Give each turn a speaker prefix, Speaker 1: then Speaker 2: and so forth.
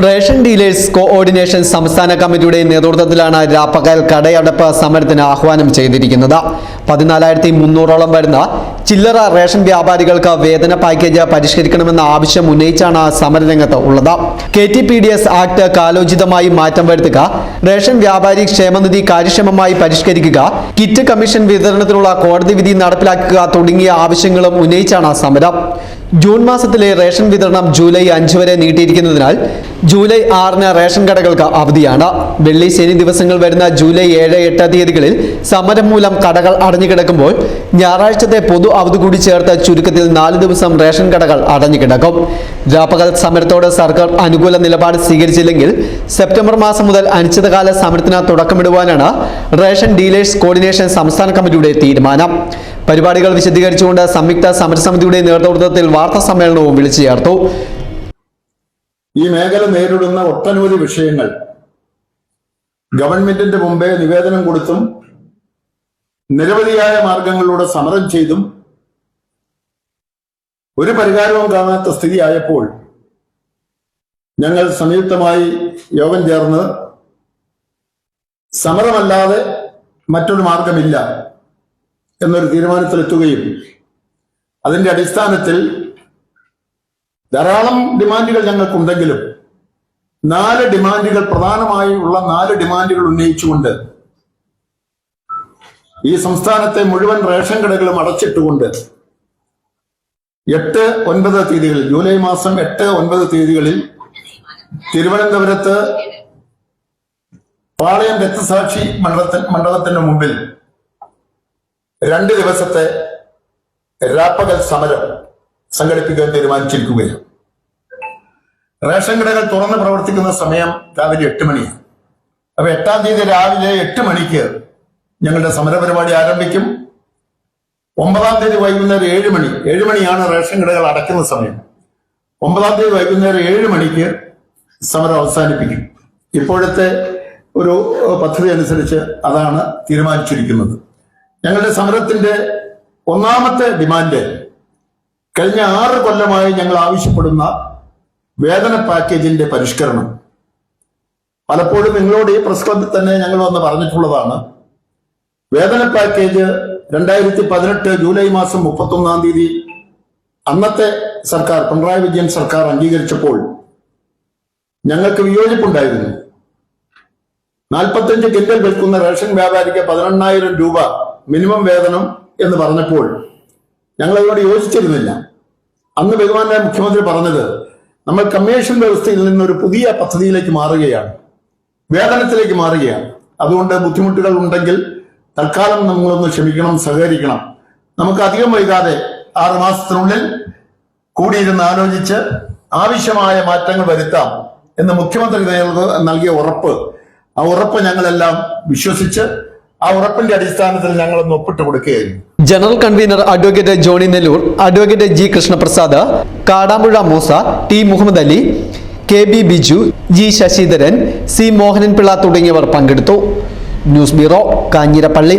Speaker 1: Ration dealers coordination സംസ്ഥാന കമ്മിറ്റിയുടെ നേതൃത്വത്തിലാണ് രാപ്പകൽ കടയടപ്പ് സമരത്തിന് ആഹ്വാനം ചെയ്തിരിക്കുന്നത്. 14,300ഓളം വരുന്ന ചില്ലറ റേഷൻ വ്യാപാരികൾക്ക് വേതന പാക്കേജ് പരിഷ്കരിക്കണമെന്ന ആവശ്യം ഉന്നയിച്ചാണ് സമരരംഗത്ത് ഉള്ളത്. KTPDS ആക്ട് കാലോചിതമായി മാറ്റം വരുത്തുക, റേഷൻ വ്യാപാരി ക്ഷേമനിധി കാര്യക്ഷമമായി പരിഷ്കരിക്കുക, കിറ്റ് കമ്മീഷൻ വിതരണത്തിനുള്ള കോടതി വിധി നടപ്പിലാക്കുക തുടങ്ങിയ ആവശ്യങ്ങളും ഉന്നയിച്ചാണ് സമരം. ജൂൺ മാസത്തിലെ റേഷൻ വിതരണം ജൂലൈ 5 വരെ നീട്ടിയിരിക്കുന്നതിനാൽ ജൂലൈ 6-ന് റേഷൻ കടകൾക്ക് അവധിയാണ്. വെള്ളി ശനി ദിവസങ്ങൾ വരുന്ന ജൂലൈ 7, 8 തീയതികളിൽ സമരം മൂലം കടകൾ അടഞ്ഞുകിടക്കുമ്പോൾ ഞായറാഴ്ചത്തെ പൊതു അവധി കൂടി ചേർത്ത് ചുരുക്കത്തിൽ 4 ദിവസം റേഷൻ കടകൾ അടഞ്ഞുകിടക്കും. രാപ്പകൽ സമരത്തോട് സർക്കാർ അനുകൂല നിലപാട് സ്വീകരിച്ചില്ലെങ്കിൽ സെപ്റ്റംബർ മാസം മുതൽ അനിശ്ചിതകാല സമരത്തിന് തുടക്കമിടുവാനാണ് റേഷൻ ഡീലേഴ്സ് കോർഡിനേഷൻ സംസ്ഥാന കമ്മിറ്റിയുടെ തീരുമാനം. പരിപാടികൾ വിശദീകരിച്ചുകൊണ്ട് സംയുക്ത സമരസമിതിയുടെ നേതൃത്വത്തിൽ വാർത്താ സമ്മേളനവും വിളിച്ചു ചേർത്തു.
Speaker 2: ഈ മേഖല നേരിടുന്ന ഒട്ടനവധി വിഷയങ്ങൾ ഗവൺമെന്റിന്റെ മുമ്പേ നിവേദനം കൊടുത്തും നിരവധിയായ മാർഗങ്ങളിലൂടെ സമരം ചെയ്തും ഒരു പരിഹാരവും കാണാത്ത സ്ഥിതിയായപ്പോൾ ഞങ്ങൾ സംയുക്തമായി യോഗം ചേർന്ന് സമരമല്ലാതെ മറ്റൊരു മാർഗമില്ല എന്നൊരു തീരുമാനത്തിലെത്തുകയും അതിന്റെ അടിസ്ഥാനത്തിൽ ധാരാളം ഡിമാൻഡുകൾ ഞങ്ങൾക്കുണ്ടെങ്കിലും 4 ഡിമാൻഡുകൾ പ്രധാനമായുള്ള 4 ഡിമാൻഡുകൾ ഉന്നയിച്ചുകൊണ്ട് ഈ സംസ്ഥാനത്തെ മുഴുവൻ റേഷൻ കടകളും അടച്ചിട്ടുകൊണ്ട് 8, 9 തീയതികളിൽ ജൂലൈ മാസം 8, 9 തീയതികളിൽ തിരുവനന്തപുരത്ത് പാളയം രക്തസാക്ഷി മണ്ഡപത്തിന് മുമ്പിൽ 2 ദിവസത്തെ രാപ്പകൽ സമരം സംഘടിപ്പിക്കാൻ തീരുമാനിച്ചിരിക്കുകയാണ്. റേഷൻ കടകൾ തുറന്ന് പ്രവർത്തിക്കുന്ന സമയം രാവിലെ 8 മണിയാണ്. അപ്പൊ 8-ാം തീയതി രാവിലെ 8 മണിക്ക് ഞങ്ങളുടെ സമരപരിപാടി ആരംഭിക്കും. 9-ാം തീയതി വൈകുന്നേരം 7 മണിയാണ് റേഷൻ കടകൾ അടയ്ക്കുന്ന സമയം. 9-ാം തീയതി വൈകുന്നേരം 7 മണിക്ക് സമരം അവസാനിപ്പിക്കും. ഇപ്പോഴത്തെ ഒരു പദ്ധതി അനുസരിച്ച് അതാണ് തീരുമാനിച്ചിരിക്കുന്നത്. ഞങ്ങളുടെ സമരത്തിന്റെ ഒന്നാമത്തെ ഡിമാൻഡ് കഴിഞ്ഞ 6 കൊല്ലമായി ഞങ്ങൾ ആവശ്യപ്പെടുന്ന വേതന പാക്കേജിന്റെ പരിഷ്കരണം. പലപ്പോഴും നിങ്ങളോട് ഈ പ്രസ് ക്ലബിൽ തന്നെ ഞങ്ങൾ വന്ന് പറഞ്ഞിട്ടുള്ളതാണ്. വേതന പാക്കേജ് 2018 ജൂലൈ മാസം 31-ാം തീയതി അന്നത്തെ സർക്കാർ, പിണറായി വിജയൻ സർക്കാർ അംഗീകരിച്ചപ്പോൾ ഞങ്ങൾക്ക് വിയോജിപ്പുണ്ടായിരുന്നു. 45 കിൻഡൽ വിൽക്കുന്ന റേഷൻ വ്യാപാരിക്ക് 18,000 രൂപ മിനിമം വേതനം എന്ന് പറഞ്ഞപ്പോൾ ഞങ്ങൾ അതിനോട് യോജിച്ചിരുന്നില്ല. അന്ന് ബഹുമാനായ മുഖ്യമന്ത്രി പറഞ്ഞത് നമ്മൾ കമ്മീഷൻ വ്യവസ്ഥയിൽ നിന്നൊരു പുതിയ പദ്ധതിയിലേക്ക് മാറുകയാണ്, വേതനത്തിലേക്ക് മാറുകയാണ്. അതുകൊണ്ട് ബുദ്ധിമുട്ടുകൾ ഉണ്ടെങ്കിൽ തൽക്കാലം നമ്മളൊന്ന് ക്ഷമിക്കണം, സഹകരിക്കണം. നമുക്ക് അധികം വൈകാതെ 6 മാസത്തിനുള്ളിൽ കൂടിയിരുന്ന് ആലോചിച്ച് ആവശ്യമായ മാറ്റങ്ങൾ വരുത്താം എന്ന് മുഖ്യമന്ത്രി നൽകിയ ഉറപ്പ്, ആ ഉറപ്പ് ഞങ്ങളെല്ലാം വിശ്വസിച്ച് ആ ഉറപ്പിന്റെ അടിസ്ഥാനത്തിൽ ഞങ്ങളൊന്ന് ഒപ്പിട്ട് കൊടുക്കുകയായിരുന്നു.
Speaker 1: General convener advocate Johnny Nellur, advocate G Krishnaprasad, Kadampuzha Moosa, T Muhammad Ali, KB Biju, G Sasidharan, C Mohanan Pillai തുടങ്ങിയവർ പങ്കെടുത്തു. News bureau, Kanjirappally.